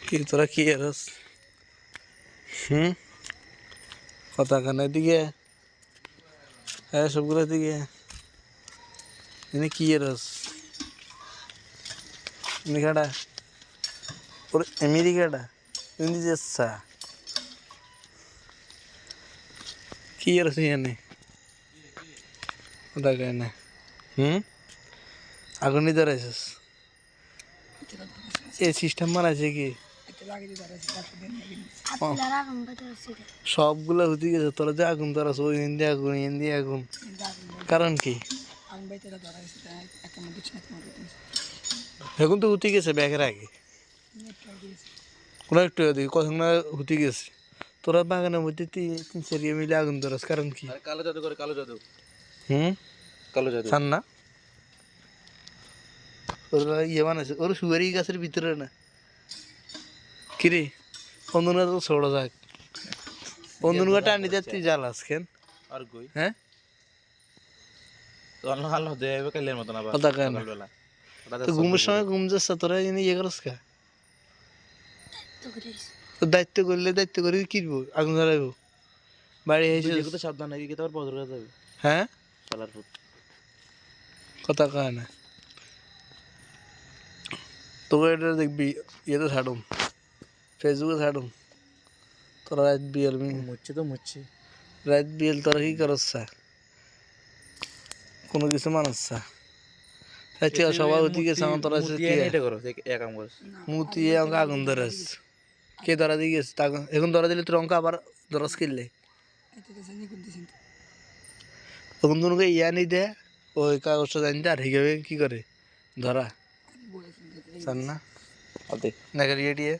কি তোরা কি এরস? কথা কানের দিকে হ্যাঁ সবগুলোর দিকে এনে কি এরস? এদিকাটা ওর আমেরিকাটা এমনি যাচ্ছা কি এরস এখানে কথা কানে আগুনই ধরাইছিস এই সিস্টেম মারাইছে কি সবগুলো হতে গেছে তোরা যে আগুন ধরাস ওই হিন্দি আগুন হিন্দি আগুন কারণ কি এখন তো হতে গেছে ব্যাগের আগে কোনো একটু কখন না হতে গেছে তোরা বাগানের মধ্যে তিন চারিয়ে মিলে আগুন ধরাস কারণ কি কালো জাদু করে কালো জাদু কালো জাদু চান না ওরা ইয়ে বানাইছে ওর সুগারি গাছের ভিতরে না কিরে অন্ধনা তো ছোড়ো যাক অন্ধনুকা টানি যাচ্ছি জ্বালাস কেন আর কই হ্যাঁ তো আল্লাহ আল্লাহ দেবে কালের মতন আবার কথা কেন সকালবেলা তো ঘুমের সময় ঘুম যাচ্ছে তোরা এনে ইয়ে করস কা তো দায়িত্ব করলে দায়িত্ব করে কিনবো আগুন জ্বালাইবো বাড়ি এসে তো সাবধান নাকি তো বদর হয়ে যাবে হ্যাঁ শালার পুত কথা কয় না তোকে এটা দেখবি ইয়েতে ছাড়ুম ফেসবুকে ছাড়ুম তোরা রাত বিয়েল মুচ্ছে তো মুচ্ছে রাত বিয়েল তোরা কি করছ কোনো কিছু মানুষ রাতে সবাই হতে গেছে আমার তোরা এটা করো এক কাম করছ মুতি আমাকে আগুন ধরাস কে ধরা দিয়ে গেছে এখন ধরা দিলে তোর অঙ্ক আবার ধরাস কিনলে তখন তোমাকে ইয়া নেই দে ওই কাগজটা জানি আর হিগাবে কি করে ধরা জান না আদে নাকি দিয়ে